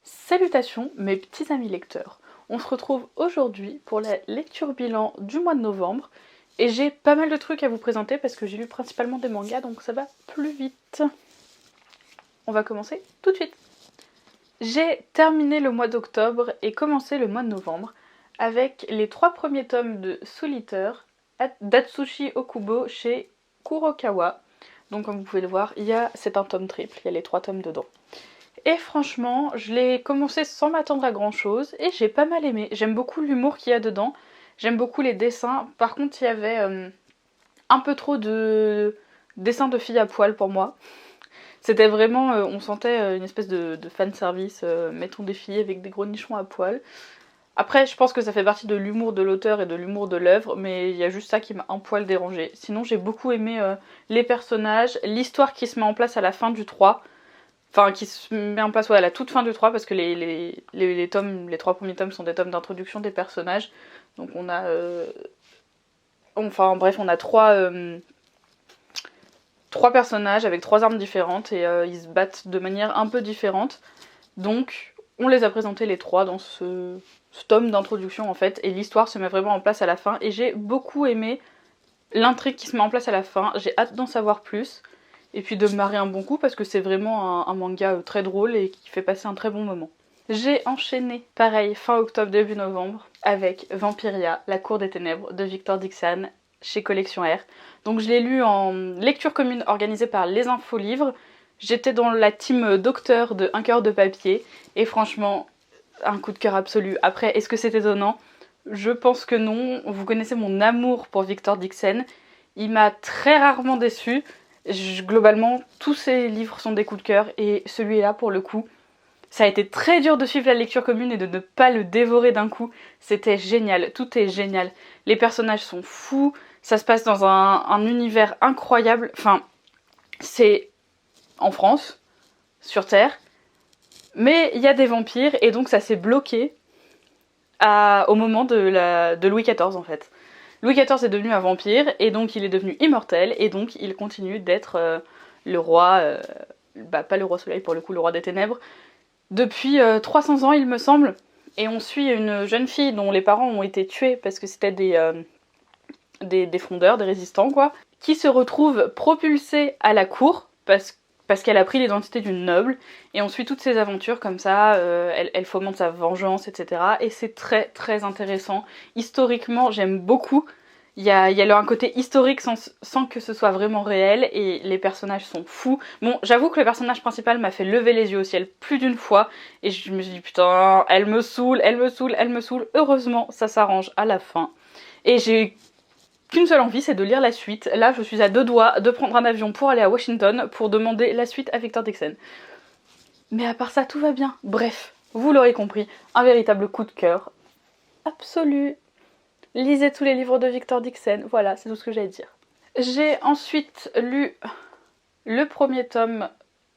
Salutations mes petits amis lecteurs, on se retrouve aujourd'hui pour la lecture bilan du mois de novembre et j'ai pas mal de trucs à vous présenter parce que j'ai lu principalement des mangas donc ça va plus vite. On va commencer tout de suite. J'ai terminé le mois d'octobre et commencé le mois de novembre avec les 3 premiers tomes de Soul Eater d'Atsushi Okubo chez Kurokawa. Donc comme vous pouvez le voir, c'est un tome triple, il y a les 3 tomes dedans. Et franchement, je l'ai commencé sans m'attendre à grand chose et j'ai pas mal aimé. J'aime beaucoup l'humour qu'il y a dedans, j'aime beaucoup les dessins. Par contre, il y avait un peu trop de dessins de filles à poil pour moi. C'était vraiment, on sentait une espèce de fanservice, mettons des filles avec des gros nichons à poil. Après, je pense que ça fait partie de l'humour de l'auteur et de l'humour de l'œuvre, mais il y a juste ça qui m'a un poil dérangé. Sinon, j'ai beaucoup aimé les personnages, l'histoire qui se met en place à la fin du 3. Enfin, qui se met en place à la toute fin du 3 parce que les 3 premiers tomes sont des tomes d'introduction des personnages. Donc on a... Enfin bref, on a 3 personnages avec 3 armes différentes et ils se battent de manière un peu différente. Donc on les a présentés les 3 dans ce tome d'introduction en fait. Et l'histoire se met vraiment en place à la fin. Et j'ai beaucoup aimé l'intrigue qui se met en place à la fin. J'ai hâte d'en savoir plus. Et puis de me marrer un bon coup parce que c'est vraiment un manga très drôle et qui fait passer un très bon moment. J'ai enchaîné, pareil, fin octobre, début novembre, avec Vampiria, la cour des ténèbres de Victor Dixon chez Collection R. Donc je l'ai lu en lecture commune organisée par Les Infos Livres. J'étais dans la team docteur de Un cœur de papier et franchement, un coup de cœur absolu. Après, est-ce que c'est étonnant? Je pense que non. Vous connaissez mon amour pour Victor Dixon. Il m'a très rarement déçue. Globalement, tous ces livres sont des coups de cœur et celui-là, pour le coup, ça a été très dur de suivre la lecture commune et de ne pas le dévorer d'un coup. C'était génial, tout est génial. Les personnages sont fous, ça se passe dans un univers incroyable. Enfin, c'est en France, sur Terre, mais il y a des vampires et donc ça s'est bloqué au moment de Louis XIV en fait. Louis XIV est devenu un vampire et donc il est devenu immortel et donc il continue d'être le roi, pas le roi soleil pour le coup, le roi des ténèbres, depuis 300 ans il me semble. Et on suit une jeune fille dont les parents ont été tués parce que c'était des frondeurs, des résistants quoi, qui se retrouve propulsée à la cour parce qu'elle a pris l'identité d'une noble, et on suit toutes ses aventures comme ça, elle fomente sa vengeance, etc. Et c'est très très intéressant. Historiquement, j'aime beaucoup. Il y a un côté historique sans que ce soit vraiment réel, et les personnages sont fous. Bon, j'avoue que le personnage principal m'a fait lever les yeux au ciel plus d'une fois, et je me suis dit putain, elle me saoule, elle me saoule, elle me saoule. Heureusement, ça s'arrange à la fin. Et j'ai qu'une seule envie, c'est de lire la suite. Là, je suis à 2 doigts de prendre un avion pour aller à Washington pour demander la suite à Victor Dixon. Mais à part ça, tout va bien. Bref, vous l'aurez compris, un véritable coup de cœur absolu. Lisez tous les livres de Victor Dixon, voilà, c'est tout ce que j'ai à dire. J'ai ensuite lu le premier tome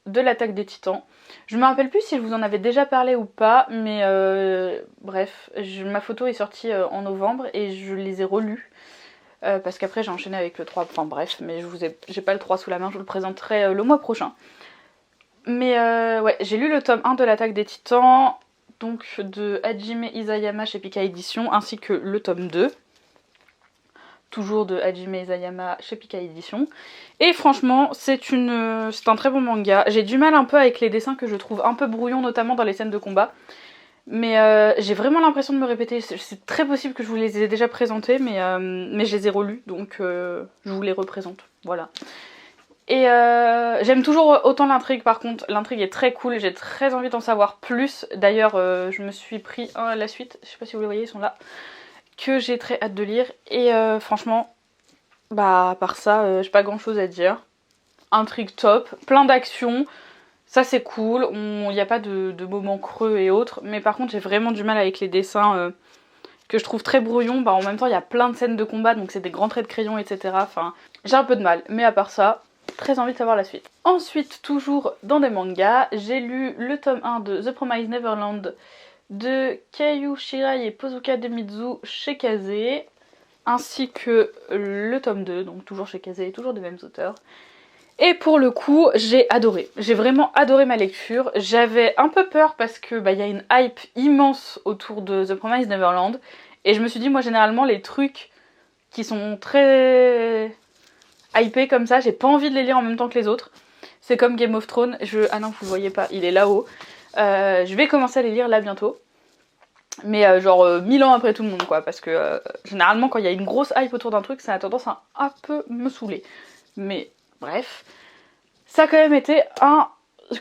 de l'Attaque des Titans. Je me rappelle plus si je vous en avais déjà parlé ou pas, mais bref, ma photo est sortie en novembre et je les ai relus. Parce qu'après j'ai enchaîné avec le 3, enfin bref, mais j'ai pas le 3 sous la main, je vous le présenterai le mois prochain. Mais ouais, j'ai lu le tome 1 de l'Attaque des Titans, donc de Hajime Isayama chez Pika Édition, ainsi que le tome 2, toujours de Hajime Isayama chez Pika Édition. Et franchement, c'est un très bon manga. J'ai du mal un peu avec les dessins que je trouve un peu brouillons, notamment dans les scènes de combat. Mais j'ai vraiment l'impression de me répéter. C'est très possible que je vous les ai déjà présentés, mais je les ai relus, donc je vous les représente. Voilà. Et j'aime toujours autant l'intrigue, par contre. L'intrigue est très cool, j'ai très envie d'en savoir plus. D'ailleurs, je me suis pris la suite, je sais pas si vous les voyez, ils sont là, que j'ai très hâte de lire. Et franchement, à part ça, j'ai pas grand chose à dire. Intrigue top, plein d'actions. Ça c'est cool, il n'y a pas de moments creux et autres, mais par contre j'ai vraiment du mal avec les dessins que je trouve très brouillons. En même temps il y a plein de scènes de combat, donc c'est des grands traits de crayon, etc. Enfin, j'ai un peu de mal, mais à part ça, très envie de savoir la suite. Ensuite, toujours dans des mangas, j'ai lu le tome 1 de The Promised Neverland de Keiyu Shirai et Pozuka Demizu chez Kazé. ainsi que le tome 2, donc toujours chez Kazé, toujours des mêmes auteurs. Et pour le coup, j'ai adoré. J'ai vraiment adoré ma lecture. J'avais un peu peur parce que y a une hype immense autour de The Promised Neverland. Et je me suis dit, moi généralement, les trucs qui sont très hypés comme ça, j'ai pas envie de les lire en même temps que les autres. C'est comme Game of Thrones. Ah non, vous le voyez pas, il est là-haut. Je vais commencer à les lire là bientôt. Mais genre 1000 ans après tout le monde, quoi. Parce que généralement, quand il y a une grosse hype autour d'un truc, ça a tendance à un peu me saouler. Mais bref, ça a quand même été un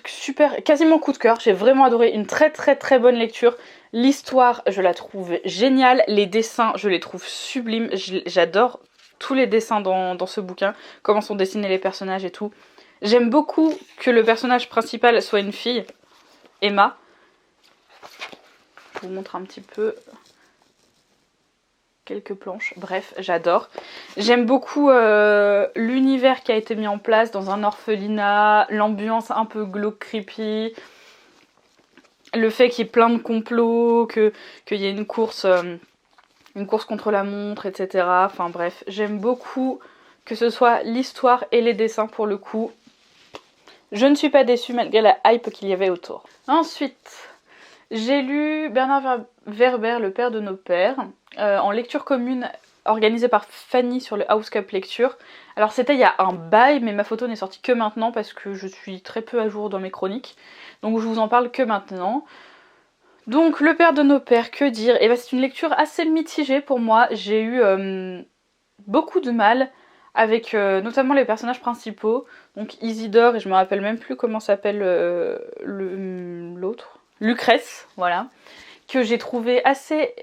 super, quasiment coup de cœur. J'ai vraiment adoré, une très très très bonne lecture. L'histoire, je la trouve géniale. Les dessins, je les trouve sublimes. J'adore tous les dessins dans ce bouquin. Comment sont dessinés les personnages et tout. J'aime beaucoup que le personnage principal soit une fille, Emma. Je vous montre un petit peu quelques planches. Bref, j'adore. J'aime beaucoup l'univers qui a été mis en place dans un orphelinat, l'ambiance un peu glauque, creepy, le fait qu'il y ait plein de complots, qu'il y ait une course contre la montre, etc. Enfin bref, j'aime beaucoup que ce soit l'histoire et les dessins pour le coup. Je ne suis pas déçue malgré la hype qu'il y avait autour. Ensuite, j'ai lu Bernard Werber, le père de nos pères, en lecture commune organisée par Fanny sur le House Cup Lecture. Alors c'était il y a un bail, mais ma photo n'est sortie que maintenant parce que je suis très peu à jour dans mes chroniques. Donc je vous en parle que maintenant. Donc le père de nos pères, que dire? Et c'est une lecture assez mitigée pour moi. J'ai eu beaucoup de mal avec notamment les personnages principaux. Donc Isidore, et je me rappelle même plus comment s'appelle l'autre. Lucrèce, voilà, que j'ai trouvé assez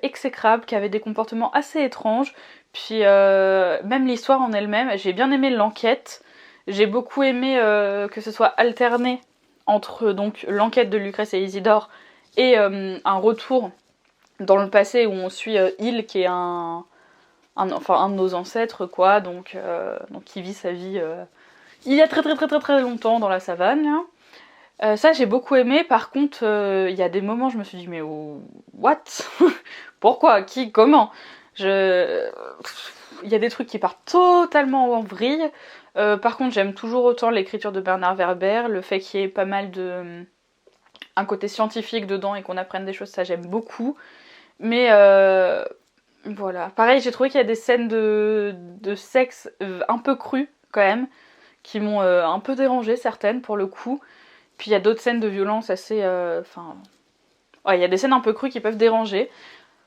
exécrable, qui avait des comportements assez étranges. Puis même l'histoire en elle-même, j'ai bien aimé l'enquête. J'ai beaucoup aimé que ce soit alterné entre donc l'enquête de Lucrèce et Isidore et un retour dans le passé où on suit Il, qui est un de nos ancêtres, quoi, donc qui vit sa vie il y a très très très très très longtemps dans la savane, là. Ça j'ai beaucoup aimé. Par contre il y a des moments je me suis dit mais what? Pourquoi? Qui? Comment? Il y a des trucs qui partent totalement en vrille. Par contre j'aime toujours autant l'écriture de Bernard Werber, le fait qu'il y ait pas mal de un côté scientifique dedans et qu'on apprenne des choses, ça j'aime beaucoup. Mais voilà, pareil j'ai trouvé qu'il y a des scènes de sexe un peu crues quand même, qui m'ont un peu dérangé certaines pour le coup. Puis il y a d'autres scènes de violence assez... ouais, il y a des scènes un peu crues qui peuvent déranger.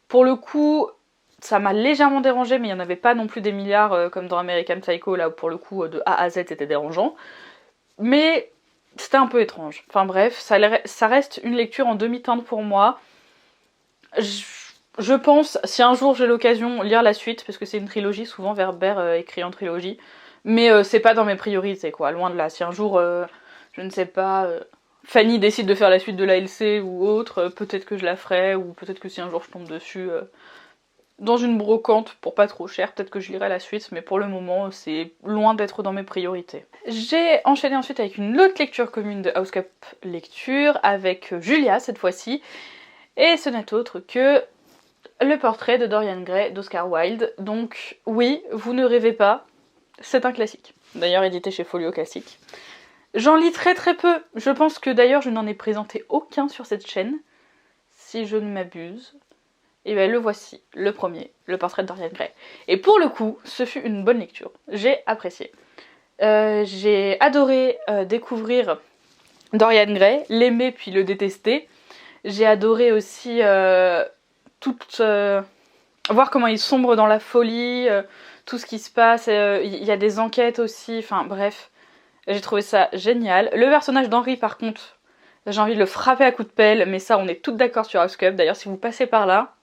Pour le coup, ça m'a légèrement dérangé, mais il n'y en avait pas non plus des milliards comme dans American Psycho, là où pour le coup, de A à Z, c'était dérangeant. Mais c'était un peu étrange. Enfin bref, ça reste une lecture en demi-teinte pour moi. Je pense, si un jour j'ai l'occasion, lire la suite, parce que c'est une trilogie, souvent Werber écrit en trilogie. Mais c'est pas dans mes priorités, quoi, loin de là. Si un jour... je ne sais pas, Fanny décide de faire la suite de l'ALC ou autre, peut-être que je la ferai, ou peut-être que si un jour je tombe dessus dans une brocante pour pas trop cher, peut-être que je lirai la suite, mais pour le moment c'est loin d'être dans mes priorités. J'ai enchaîné ensuite avec une autre lecture commune de House Cup Lecture, avec Julia cette fois-ci, et ce n'est autre que le portrait de Dorian Gray d'Oscar Wilde. Donc oui, vous ne rêvez pas, c'est un classique. D'ailleurs édité chez Folio Classique. J'en lis très très peu. Je pense que d'ailleurs je n'en ai présenté aucun sur cette chaîne, si je ne m'abuse. Et bien le voici, le premier, le portrait de Dorian Gray. Et pour le coup, ce fut une bonne lecture. J'ai apprécié. J'ai adoré découvrir Dorian Gray, l'aimer puis le détester. J'ai adoré aussi voir comment il sombre dans la folie, tout ce qui se passe. Il y a des enquêtes aussi, enfin bref. J'ai trouvé ça génial. Le personnage d'Henri, par contre, j'ai envie de le frapper à coups de pelle, mais ça, on est toutes d'accord sur House Cup. D'ailleurs, si vous passez par là,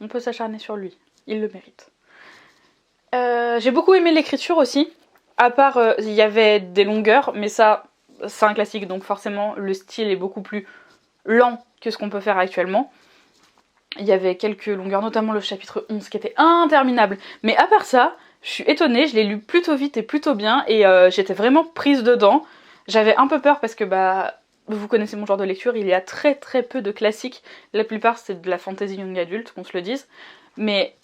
on peut s'acharner sur lui. Il le mérite. J'ai beaucoup aimé l'écriture aussi. À part, il y avait des longueurs, mais ça, c'est un classique, donc forcément, le style est beaucoup plus lent que ce qu'on peut faire actuellement. Il y avait quelques longueurs, notamment le chapitre 11, qui était interminable. Mais à part ça... je suis étonnée, je l'ai lu plutôt vite et plutôt bien, et j'étais vraiment prise dedans. J'avais un peu peur parce que vous connaissez mon genre de lecture, il y a très très peu de classiques. La plupart c'est de la fantasy young adulte, qu'on se le dise. Mais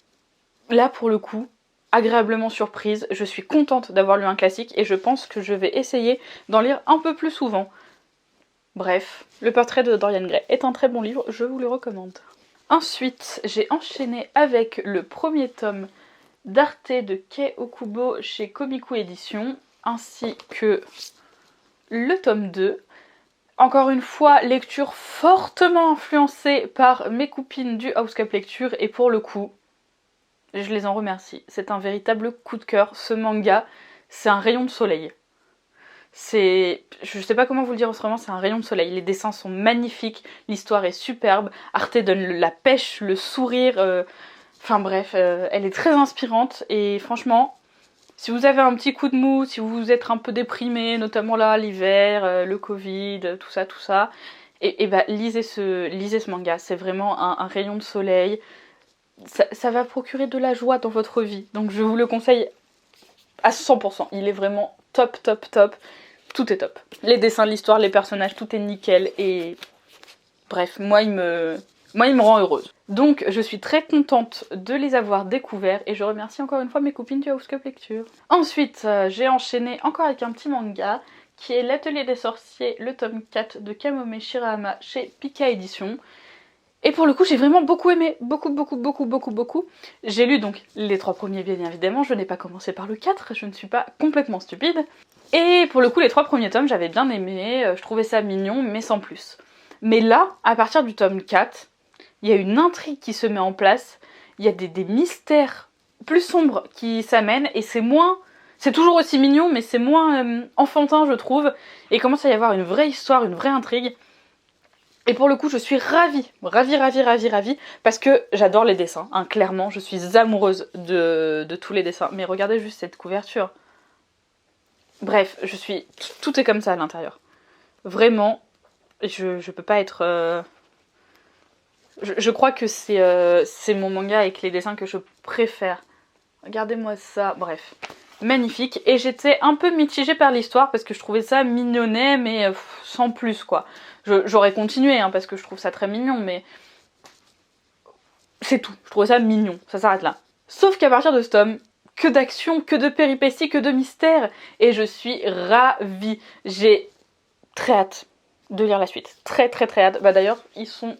là pour le coup, agréablement surprise, je suis contente d'avoir lu un classique et je pense que je vais essayer d'en lire un peu plus souvent. Bref, Le portrait de Dorian Gray est un très bon livre, je vous le recommande. Ensuite, j'ai enchaîné avec le premier tome d'Arte de Kei Okubo chez Komiku Éditions, ainsi que le tome 2. Encore une fois, lecture fortement influencée par mes copines du House Cup Lecture, et pour le coup, je les en remercie. C'est un véritable coup de cœur. Ce manga, c'est un rayon de soleil. Je sais pas comment vous le dire autrement, c'est un rayon de soleil. Les dessins sont magnifiques, l'histoire est superbe, Arte donne la pêche, le sourire, enfin bref, elle est très inspirante et franchement, si vous avez un petit coup de mou, si vous êtes un peu déprimé, notamment là, l'hiver, le Covid, tout ça, et bah lisez ce manga, c'est vraiment un rayon de soleil. Ça va procurer de la joie dans votre vie, donc je vous le conseille à 100%. Il est vraiment top, top, top. Tout est top. Les dessins, l'histoire, les personnages, tout est nickel et bref, moi il me rend heureuse. Donc je suis très contente de les avoir découverts et je remercie encore une fois mes copines du House Cup Lecture. Ensuite, j'ai enchaîné encore avec un petit manga qui est L'Atelier des Sorciers, le tome 4 de Kamome Shirahama chez Pika Éditions. Et pour le coup, j'ai vraiment beaucoup aimé, beaucoup. J'ai lu donc les 3 premiers, bien évidemment, je n'ai pas commencé par le 4, je ne suis pas complètement stupide. Et pour le coup, les 3 premiers tomes, j'avais bien aimé, je trouvais ça mignon, mais sans plus. Mais là, à partir du tome 4, il y a une intrigue qui se met en place, il y a des mystères plus sombres qui s'amènent, et c'est moins... C'est toujours aussi mignon, mais c'est moins enfantin, je trouve, et il commence à y avoir une vraie histoire, une vraie intrigue. Et pour le coup, je suis ravie, parce que j'adore les dessins, hein, clairement, je suis amoureuse de tous les dessins. Mais regardez juste cette couverture. Bref, tout est comme ça à l'intérieur. Vraiment, je peux pas être... Je crois que c'est mon manga avec les dessins que je préfère. Regardez-moi ça, bref. Magnifique. Et j'étais un peu mitigée par l'histoire parce que je trouvais ça mignonnet, mais sans plus, quoi. J'aurais continué, hein, parce que je trouve ça très mignon, mais... C'est tout. Je trouvais ça mignon. Ça s'arrête là. Sauf qu'à partir de ce tome, que d'action, que de péripéties, que de mystères. Et je suis ravie. J'ai très hâte de lire la suite. Très hâte. Bah d'ailleurs, ils sont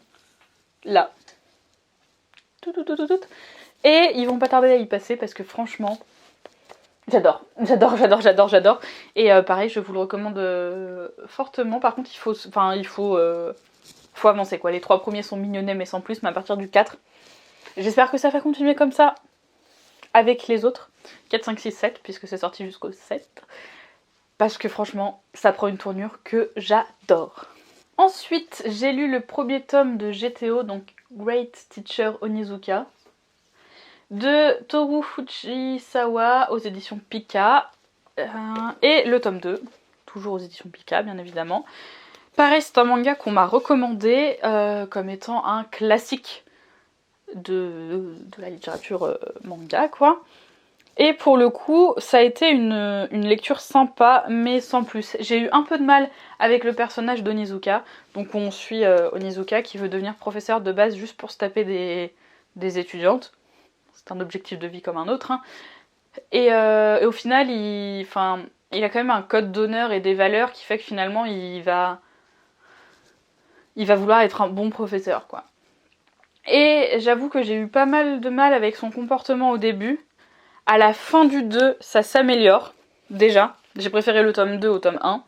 là. Et ils vont pas tarder à y passer parce que franchement... J'adore. Et pareil, je vous le recommande fortement. Par contre, il faut avancer, quoi. Les 3 premiers sont mignonnets, mais sans plus. Mais à partir du 4, j'espère que ça va continuer comme ça avec les autres. 4, 5, 6, 7, puisque c'est sorti jusqu'au 7. Parce que franchement, ça prend une tournure que j'adore. Ensuite, j'ai lu le premier tome de GTO, donc Great Teacher Onizuka, de Toru Fujisawa aux éditions Pika, et le tome 2, toujours aux éditions Pika bien évidemment. Pareil, c'est un manga qu'on m'a recommandé comme étant un classique de la littérature manga, quoi. Et pour le coup, ça a été une lecture sympa, mais sans plus. J'ai eu un peu de mal avec le personnage d'Onizuka. Donc on suit Onizuka qui veut devenir professeur de base juste pour se taper des étudiantes. C'est un objectif de vie comme un autre, hein. Et au final, il a quand même un code d'honneur et des valeurs qui fait que finalement, il va vouloir être un bon professeur, quoi. Et j'avoue que j'ai eu pas mal de mal avec son comportement au début. À la fin du 2, ça s'améliore, déjà. J'ai préféré le tome 2 au tome 1.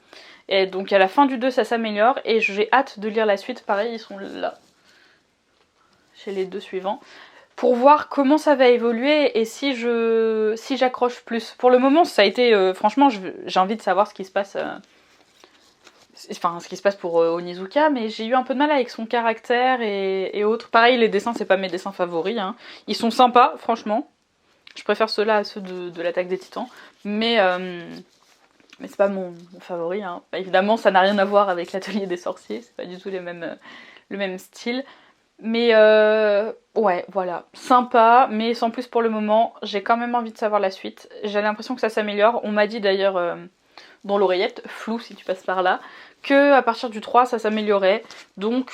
Et donc à la fin du 2, ça s'améliore. Et j'ai hâte de lire la suite. Pareil, ils sont là, chez les 2 suivants, pour voir comment ça va évoluer et si j'accroche plus. Pour le moment, ça a été... franchement, j'ai envie de savoir ce qui se passe... ce qui se passe pour Onizuka, mais j'ai eu un peu de mal avec son caractère et autres. Pareil, les dessins, c'est pas mes dessins favoris, hein. Ils sont sympas, franchement. Je préfère ceux-là à ceux de l'Attaque des Titans. Mais c'est pas mon favori, hein. Bah, évidemment, ça n'a rien à voir avec l'Atelier des Sorciers. C'est pas du tout le même style. Mais ouais, voilà, sympa, mais sans plus pour le moment. J'ai quand même envie de savoir la suite. J'ai l'impression que ça s'améliore. On m'a dit d'ailleurs dans l'oreillette, flou si tu passes par là, que à partir du 3 ça s'améliorait. Donc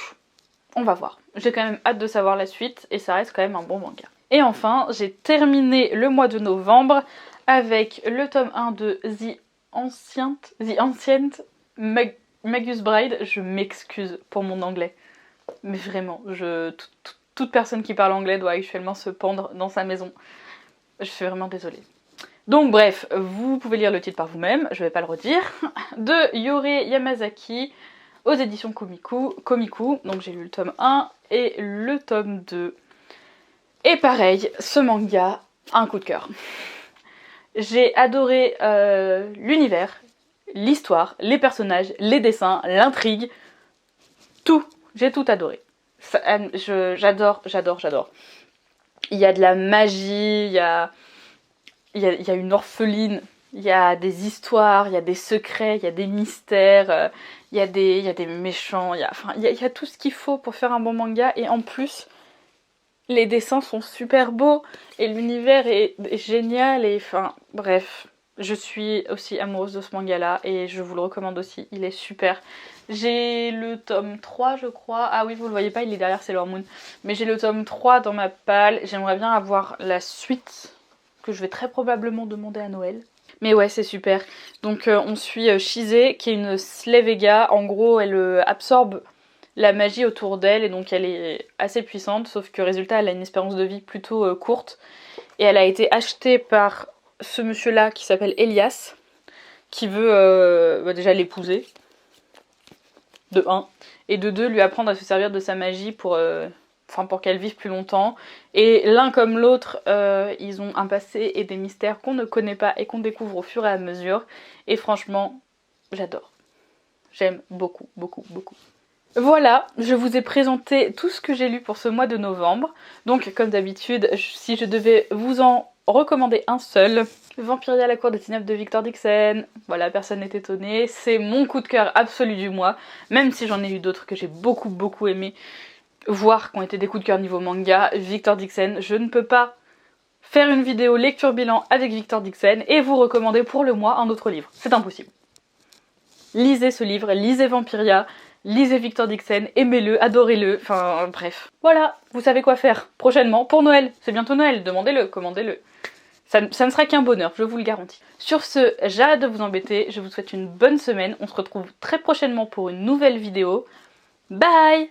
on va voir. J'ai quand même hâte de savoir la suite et ça reste quand même un bon manga. Et enfin, j'ai terminé le mois de novembre avec le tome 1 de The Ancient Magus Bride. Je m'excuse pour mon anglais. Mais vraiment, toute personne qui parle anglais doit actuellement se pendre dans sa maison. Je suis vraiment désolée. Donc bref, vous pouvez lire le titre par vous-même, je vais pas le redire. De Yore Yamazaki aux éditions Komiku. Donc j'ai lu le tome 1 et le tome 2. Et pareil, ce manga, un coup de cœur. J'ai adoré l'univers, l'histoire, les personnages, les dessins, l'intrigue, tout. J'ai tout adoré. J'adore. Il y a de la magie, il y a une orpheline, il y a des histoires, il y a des secrets, il y a des mystères, il y a des méchants, il y a tout ce qu'il faut pour faire un bon manga. Et en plus, les dessins sont super beaux et l'univers est génial. Et enfin, bref, je suis aussi amoureuse de ce manga-là et je vous le recommande aussi, il est super. J'ai le tome 3 je crois, ah oui vous le voyez pas, il est derrière Sailor Moon, mais j'ai le tome 3 dans ma palle, j'aimerais bien avoir la suite que je vais très probablement demander à Noël. Mais ouais, c'est super. Donc on suit Shizé qui est une Slevega, en gros elle absorbe la magie autour d'elle et donc elle est assez puissante, sauf que résultat elle a une espérance de vie plutôt courte et elle a été achetée par ce monsieur là qui s'appelle Elias qui veut déjà l'épouser de 1 et de 2 lui apprendre à se servir de sa magie pour qu'elle vive plus longtemps. Et l'un comme l'autre ils ont un passé et des mystères qu'on ne connaît pas et qu'on découvre au fur et à mesure et franchement j'adore, j'aime beaucoup. Voilà, je vous ai présenté tout ce que j'ai lu pour ce mois de novembre. Donc comme d'habitude, si je devais vous en recommander un seul, Vampiria la cour des ténèbres de Victor Dixon. Voilà, personne n'est étonné, c'est mon coup de cœur absolu du mois, même si j'en ai eu d'autres que j'ai beaucoup aimé, voire qui ont été des coups de cœur niveau manga. Victor Dixon, je ne peux pas faire une vidéo lecture bilan avec Victor Dixon et vous recommander pour le mois un autre livre, c'est impossible. Lisez ce livre, lisez Vampiria, lisez Victor Dixon, aimez-le, adorez-le, enfin bref. Voilà, vous savez quoi faire prochainement pour Noël. C'est bientôt Noël, demandez-le, commandez-le. Ça ne sera qu'un bonheur, je vous le garantis. Sur ce, j'arrête de vous embêter, je vous souhaite une bonne semaine. On se retrouve très prochainement pour une nouvelle vidéo. Bye!